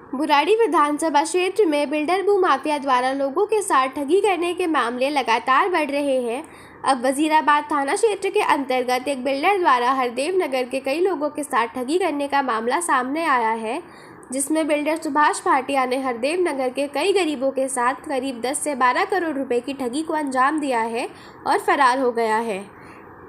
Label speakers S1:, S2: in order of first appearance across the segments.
S1: बुराड़ी विधानसभा क्षेत्र में बिल्डर भूमाफिया द्वारा लोगों के साथ ठगी करने के मामले लगातार बढ़ रहे हैं। अब वजीराबाद थाना क्षेत्र के अंतर्गत एक बिल्डर द्वारा हरदेव नगर के कई लोगों के साथ ठगी करने का मामला सामने आया है, जिसमें बिल्डर सुभाष भाटिया ने हरदेव नगर के कई गरीबों के साथ करीब 10 से 12 करोड़ रुपए की ठगी को अंजाम दिया है और फरार हो गया है।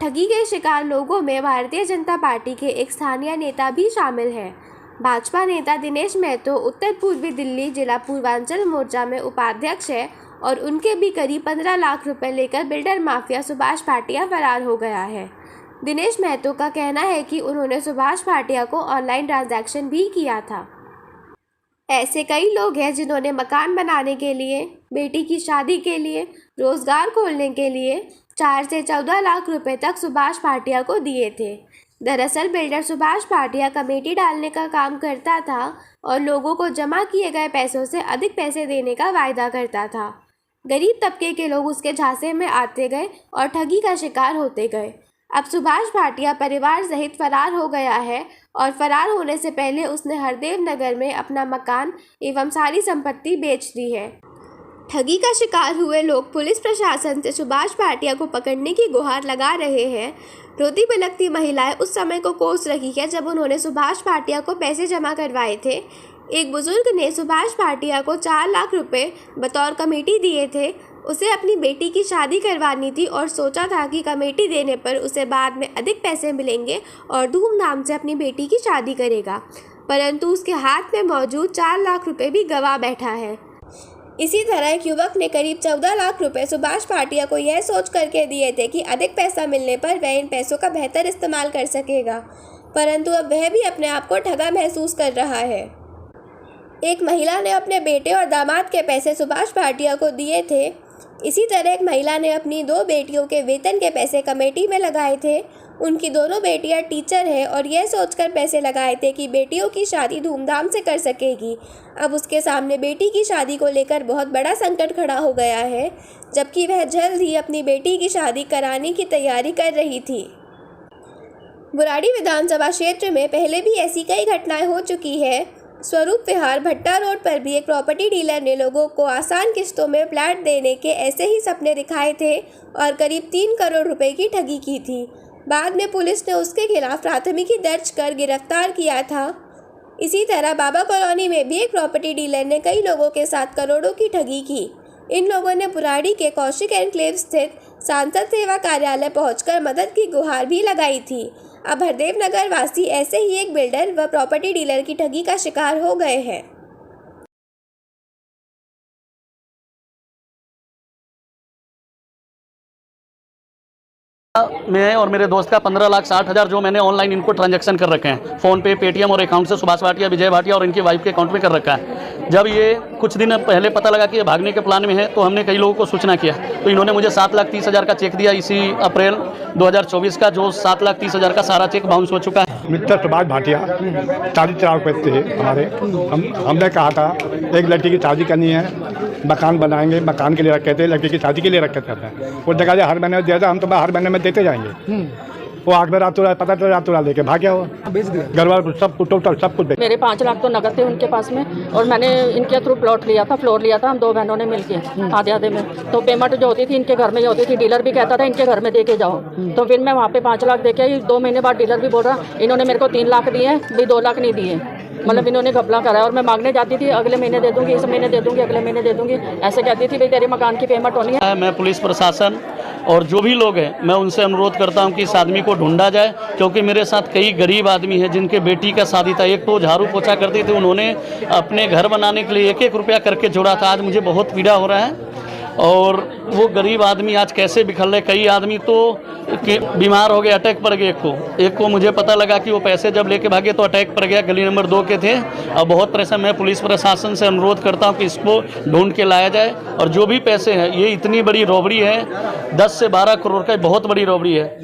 S1: ठगी के शिकार लोगों में भारतीय जनता पार्टी के एक स्थानीय नेता भी शामिल हैं। भाजपा नेता दिनेश महतो उत्तर पूर्वी दिल्ली जिला पूर्वांचल मोर्चा में उपाध्यक्ष है और उनके भी करीब 15 लाख रुपए लेकर बिल्डर माफिया सुभाष भाटिया फरार हो गया है। दिनेश महतो का कहना है कि उन्होंने सुभाष भाटिया को ऑनलाइन ट्रांजैक्शन भी किया था। ऐसे कई लोग हैं जिन्होंने मकान बनाने के लिए, बेटी की शादी के लिए, रोजगार खोलने के लिए 4 से 14 लाख रुपए तक सुभाष भाटिया को दिए थे। दरअसल बिल्डर सुभाष भाटिया कमेटी डालने का काम करता था और लोगों को जमा किए गए पैसों से अधिक पैसे देने का वायदा करता था। गरीब तबके के लोग उसके झांसे में आते गए और ठगी का शिकार होते गए। अब सुभाष भाटिया परिवार सहित फरार हो गया है और फरार होने से पहले उसने हरदेव नगर में अपना मकान एवं सारी संपत्ति बेच दी है। ठगी का शिकार हुए लोग पुलिस प्रशासन से सुभाष भाटिया को पकड़ने की गुहार लगा रहे हैं। रोती बिलखती महिलाएं उस समय को कोस रही है जब उन्होंने सुभाष भाटिया को पैसे जमा करवाए थे। एक बुजुर्ग ने सुभाष भाटिया को 4 लाख रुपए बतौर कमेटी दिए थे। उसे अपनी बेटी की शादी करवानी थी और सोचा था कि कमेटी देने पर उसे बाद में अधिक पैसे मिलेंगे और धूमधाम से अपनी बेटी की शादी करेगा, परंतु उसके हाथ में मौजूद 4 लाख रुपए भी गंवा बैठा है। इसी तरह एक युवक ने करीब 14 लाख रुपए सुभाष भाटिया को यह सोच करके दिए थे कि अधिक पैसा मिलने पर वह इन पैसों का बेहतर इस्तेमाल कर सकेगा, परंतु अब वह भी अपने आप को ठगा महसूस कर रहा है। एक महिला ने अपने बेटे और दामाद के पैसे सुभाष भाटिया को दिए थे। इसी तरह एक महिला ने अपनी 2 बेटियों के वेतन के पैसे कमेटी में लगाए थे। उनकी दोनों बेटियां टीचर हैं और यह सोचकर पैसे लगाए थे कि बेटियों की शादी धूमधाम से कर सकेगी। अब उसके सामने बेटी की शादी को लेकर बहुत बड़ा संकट खड़ा हो गया है, जबकि वह जल्द ही अपनी बेटी की शादी कराने की तैयारी कर रही थी। बुराड़ी विधानसभा क्षेत्र में पहले भी ऐसी कई घटनाएं हो चुकी है। स्वरूप विहार भट्टा रोड पर भी एक प्रॉपर्टी डीलर ने लोगों को आसान किस्तों में फ्लैट देने के ऐसे ही सपने दिखाए थे और करीब 3 करोड़ रुपए की ठगी की थी। बाद में पुलिस ने उसके खिलाफ प्राथमिकी दर्ज कर गिरफ्तार किया था। इसी तरह बाबा कॉलोनी में भी एक प्रॉपर्टी डीलर ने कई लोगों के साथ करोड़ों की ठगी की। इन लोगों ने बुराड़ी के कौशिक एनक्लेव स्थित सांसद सेवा कार्यालय पहुंचकर मदद की गुहार भी लगाई थी। अब हरदेव नगर वासी ऐसे ही एक बिल्डर व प्रॉपर्टी डीलर की ठगी का शिकार हो गए हैं।
S2: मैं और मेरे दोस्त का 15,60,000 जो मैंने ऑनलाइन इनको ट्रांजैक्शन कर रखे हैं, फ़ोन पे, पेटीएम और अकाउंट से सुभाष भाटिया, विजय भाटिया और इनकी वाइफ के अकाउंट में कर रखा है। जब ये कुछ दिन पहले पता लगा कि ये भागने के प्लान में है तो हमने कई लोगों को सूचना किया, तो इन्होंने मुझे 7,30,000 का चेक दिया इसी अप्रैल 2024 का, जो 7,30,000 का सारा चेक बाउंस हो चुका है।
S3: मिस्टर सुभाष भाटिया 40 लाख रुपये थे हमारे। हमने कहा था एक लड़की की शादी करनी है, मकान बनाएंगे, मकान के लिए रखे थे, लड़की की शादी के लिए रखे थे। वो जगह हर महीने दिया था, हम तो हर महीने में देते जाएंगे। वो आग में रात पता चला रात लेके भाग गया, वो बेच दिया घर वालों सब कुछ, टोटल सब कुछ।
S4: मेरे 5 लाख तो नगद थे उनके पास में और मैंने इनके थ्रू प्लॉट लिया था, फ्लोर लिया था हम 2 बहनों ने मिलके आधे आधे में। तो पेमेंट जो होती थी इनके घर में ही होती थी, डीलर भी कहता था इनके घर में दे के जाओ। तो फिर मैं वहाँ पे 5 लाख दे के आई। 2 महीने बाद डीलर भी बोल रहा इन्होंने मेरे को 3 लाख दिए, भी 2 लाख नहीं दिए। मतलब इन्होंने घपला करा और मैं मांगने जाती थी, अगले महीने दे दूंगी, इस महीने दे दूंगी, अगले महीने दे दूंगी, ऐसे कहती थी भाई तेरे मकान की पेमेंट होनी है।
S2: मैं पुलिस प्रशासन और जो भी लोग हैं, मैं उनसे अनुरोध करता हूं कि इस आदमी को ढूंढा जाए, क्योंकि मेरे साथ कई गरीब आदमी हैं जिनके बेटी का शादी था। एक तो झाड़ू पोछा करते थे, उन्होंने अपने घर बनाने के लिए 1-1 रुपया करके जोड़ा था। आज मुझे बहुत पीड़ा हो रहा है और वो गरीब आदमी आज कैसे बिखर रहे। कई आदमी तो बीमार हो गए, अटैक पड़ गए। एक को मुझे पता लगा कि वो पैसे जब लेके भागे तो अटैक पड़ गया, गली नंबर 2 के थे। अब बहुत परेशान। मैं पुलिस प्रशासन से अनुरोध करता हूं कि इसको ढूंढ के लाया जाए और जो भी पैसे हैं, ये इतनी बड़ी रॉबरी है, 10 से 12 करोड़ का बहुत बड़ी रॉबरी है।